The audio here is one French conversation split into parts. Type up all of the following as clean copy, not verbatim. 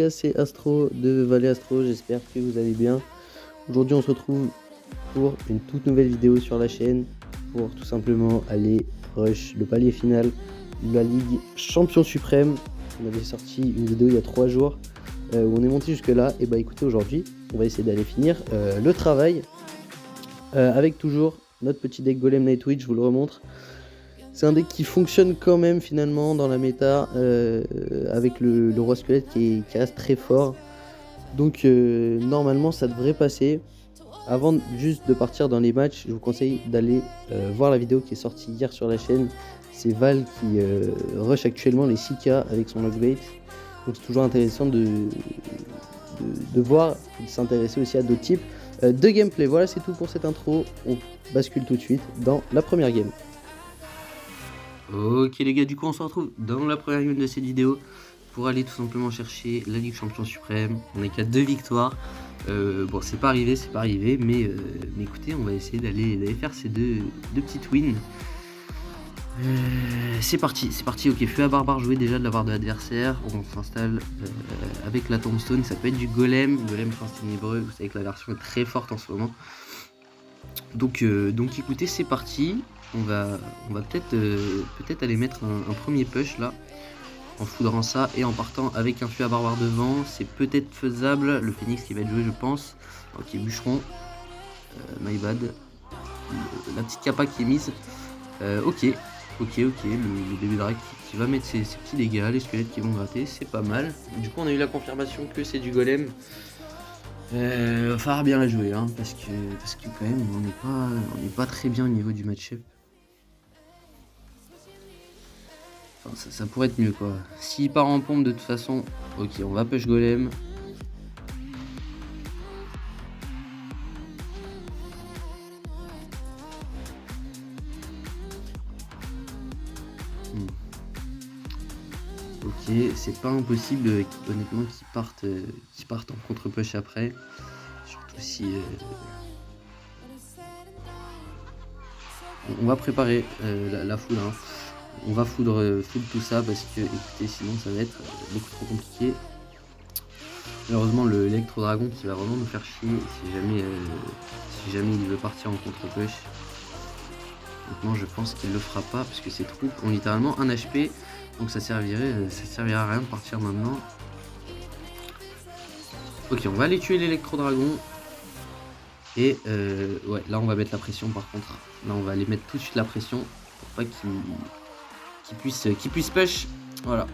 gars, c'est Astro de Valley Astro, j'espère que vous allez bien. Aujourd'hui on se retrouve pour une toute nouvelle vidéo sur la chaîne pour tout simplement aller rush le palier final de la Ligue Champion Suprême. On avait sorti une vidéo il y a 3 jours où on est monté jusque là, et bah écoutez, aujourd'hui on va essayer d'aller finir le travail avec toujours notre petit deck Golem Nightwitch, je vous le remontre. C'est un deck qui fonctionne quand même finalement dans la méta avec le roi squelette qui reste très fort. Donc normalement ça devrait passer. Avant juste de partir dans les matchs, je vous conseille d'aller voir la vidéo qui est sortie hier sur la chaîne. C'est Val qui rush actuellement les 6K avec son logbait. Donc c'est toujours intéressant de voir, de s'intéresser aussi à d'autres types de gameplay. Voilà, c'est tout pour cette intro. On bascule tout de suite dans la première game. Ok les gars, du coup on se retrouve dans la première game de cette vidéo pour aller tout simplement chercher la Ligue Champion Suprême. On est qu'à 2 victoires. Bon, c'est pas arrivé, mais écoutez, on va essayer d'aller faire ces deux petites wins. C'est parti, ok, feu à barbare joué déjà de la part de l'adversaire. On s'installe avec la tombstone, ça peut être du golem prince ténébreux, vous savez que la version est très forte en ce moment. Donc écoutez, c'est parti. On va peut-être aller mettre un premier push là, en foudrant ça et en partant avec un feu à barbare devant. C'est peut-être faisable. Le phoenix qui va être joué, je pense. Ok, bûcheron. My bad. La petite capa qui est mise. Ok. Le bébé drac qui va mettre ses petits dégâts. Les squelettes qui vont gratter. C'est pas mal. Du coup, on a eu la confirmation que c'est du golem. Va falloir bien la jouer, hein, parce que quand même, on n'est pas très bien au niveau du match-up. Ça pourrait être mieux quoi. S'il part en pompe de toute façon, ok, on va push golem. Ok, c'est pas impossible honnêtement qu'ils partent en contre-push après. Surtout si... On va préparer la foudre. Hein. On va foudre tout ça parce que, écoutez, sinon ça va être beaucoup trop compliqué. Malheureusement, l'électro-dragon qui va vraiment nous faire chier si jamais il veut partir en contre-push. Maintenant, je pense qu'il le fera pas parce que ces troupes ont littéralement 1 HP. Donc ça servirait à rien de partir maintenant. Ok, on va aller tuer l'électro-dragon. Et ouais, là on va mettre la pression par contre. Là on va aller mettre tout de suite la pression pour pas qu'il puisse push. Voilà.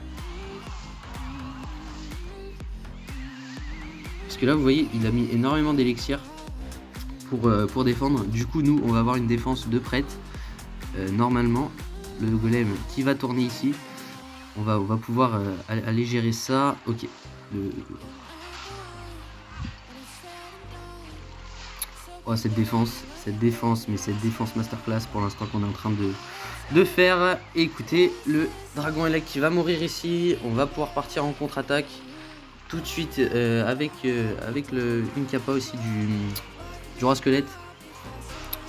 Parce que là vous voyez, il a mis énormément d'élixir pour défendre. Du coup nous on va avoir une défense de prête. Normalement, le golem qui va tourner ici. On va pouvoir aller gérer ça. Ok. Oh, cette défense masterclass pour l'instant qu'on est en train de faire. Écoutez, le dragon élect qui va mourir ici. On va pouvoir partir en contre-attaque tout de suite avec une capa aussi du roi squelette.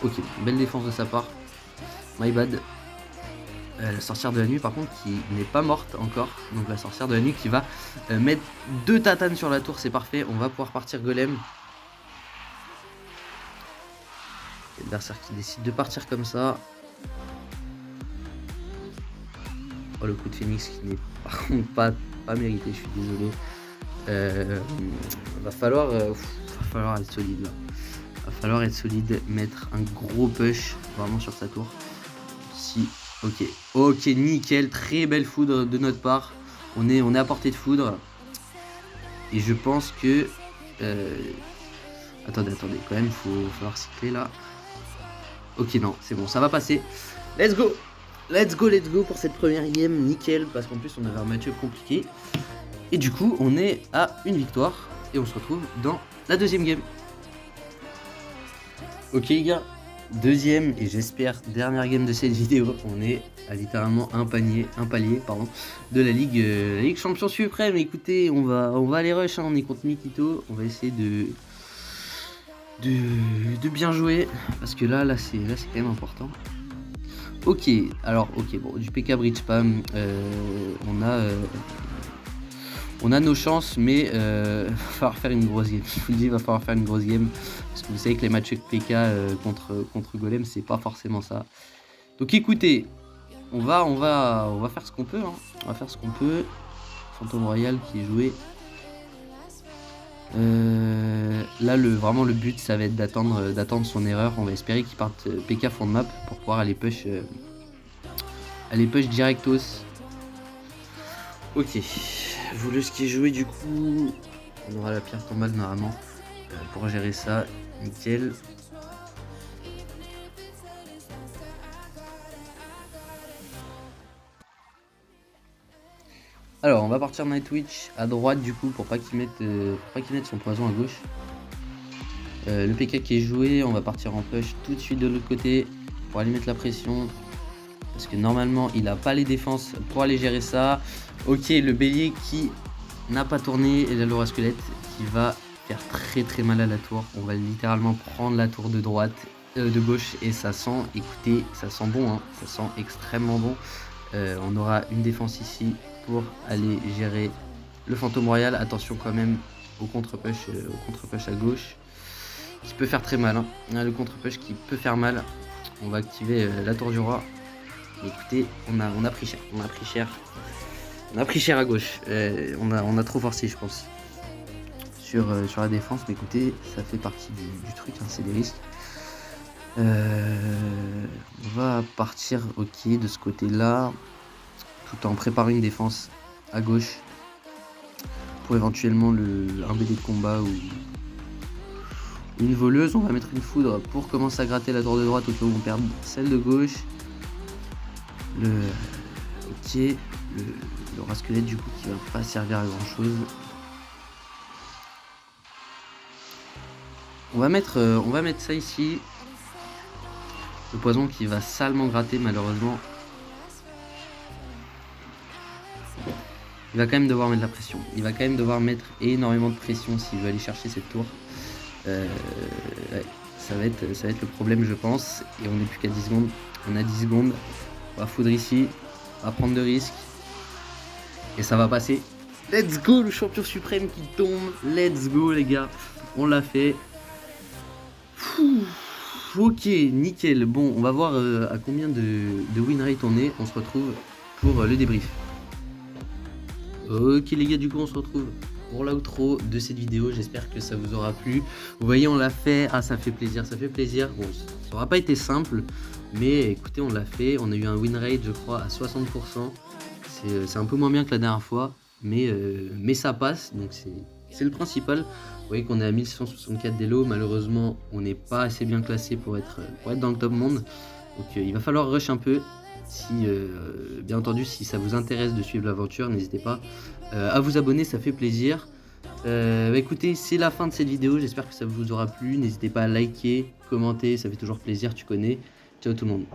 Ok, belle défense de sa part. My bad. La sorcière de la nuit par contre qui n'est pas morte encore. Donc la sorcière de la nuit qui va mettre 2 tatanes sur la tour, c'est parfait. On va pouvoir partir golem. L'adversaire qui décide de partir comme ça. Oh, le coup de phoenix qui n'est par contre pas mérité, je suis désolé. Va falloir être solide là. Va falloir être solide, mettre un gros push vraiment sur sa tour. Si, ok, nickel, très belle foudre de notre part. On est à portée de foudre. Et je pense que... Attendez, quand même, il va falloir cycler là. Ok, non, c'est bon, ça va passer. Let's go pour cette première game, nickel, parce qu'en plus on avait un match-up compliqué. Et du coup, on est à une victoire, et on se retrouve dans la deuxième game. Ok les gars, deuxième et j'espère dernière game de cette vidéo. On est à littéralement un palier de la Ligue Champion Suprême. Écoutez, on va aller rush, hein. On est contre Mikito, on va essayer de bien jouer parce que là c'est quand même important. Ok, alors bon, du PK bridge spam, On a nos chances, mais va falloir faire une grosse game. Je vous le dis, il va falloir faire une grosse game. Parce que vous savez que les matchs avec PK contre Golem, c'est pas forcément ça. Donc écoutez, on va faire ce qu'on peut. Hein. On va faire ce qu'on peut. Fantôme Royal qui est joué. Là, vraiment le but, ça va être d'attendre son erreur. On va espérer qu'il parte PK fond de map pour pouvoir aller push directos. Ok, voleuse qui est jouée du coup, on aura la pierre tombale normalement pour gérer ça, nickel. Alors on va partir Nightwitch à droite du coup pour pas qu'il mette son poison à gauche. Le PK qui est joué, on va partir en push tout de suite de l'autre côté pour aller mettre la pression. Parce que normalement il n'a pas les défenses pour aller gérer ça. Ok, le bélier qui n'a pas tourné et la Laura Squelette qui va faire très mal à la tour. On va littéralement prendre la tour de gauche et ça sent, écoutez, ça sent bon, hein, ça sent extrêmement bon. On aura une défense ici pour aller gérer le fantôme royal. Attention quand même au contre-push à gauche qui peut faire très mal. Hein. Le contre-push qui peut faire mal. On va activer la tour du roi. Écoutez, on a pris cher. On a pris cher à gauche. On a trop forcé, je pense, sur la défense. Mais écoutez, ça fait partie du truc, hein, c'est des risques. On va partir, ok, de ce côté-là, tout en préparant une défense à gauche pour éventuellement un BD de combat ou une voleuse. On va mettre une foudre pour commencer à gratter la tour de droite au cas où on perd celle de gauche. Ok, le rasquelette du coup qui va pas servir à grand chose. On va mettre ça ici. Le poison qui va salement gratter malheureusement. Il va quand même devoir mettre la pression. Il va quand même devoir mettre énormément de pression s'il veut aller chercher cette tour. Ouais, ça va être le problème je pense. Et on n'est plus qu'à 10 secondes. On a 10 secondes. On va foudre ici. On va prendre de risques. Et ça va passer. Let's go, le champion suprême qui tombe. Let's go les gars. On l'a fait. Ok, nickel. Bon, on va voir à combien de win rate on est. On se retrouve pour le débrief. Ok les gars, du coup on se retrouve pour l'outro de cette vidéo. J'espère que ça vous aura plu. Vous voyez, on l'a fait. Ah, ça fait plaisir, ça fait plaisir. Bon, ça n'aura pas été simple, mais écoutez, on l'a fait. On a eu un win rate, je crois, à 60%. C'est un peu moins bien que la dernière fois, mais ça passe, donc c'est le principal. Vous voyez qu'on est à 1164 d'élo. Malheureusement, on n'est pas assez bien classé pour être dans le top monde. Donc il va falloir rush un peu. Bien entendu, si ça vous intéresse de suivre l'aventure, n'hésitez pas à vous abonner, ça fait plaisir. Écoutez, c'est la fin de cette vidéo, j'espère que ça vous aura plu. N'hésitez pas à liker, commenter, ça fait toujours plaisir, tu connais. Ciao tout le monde.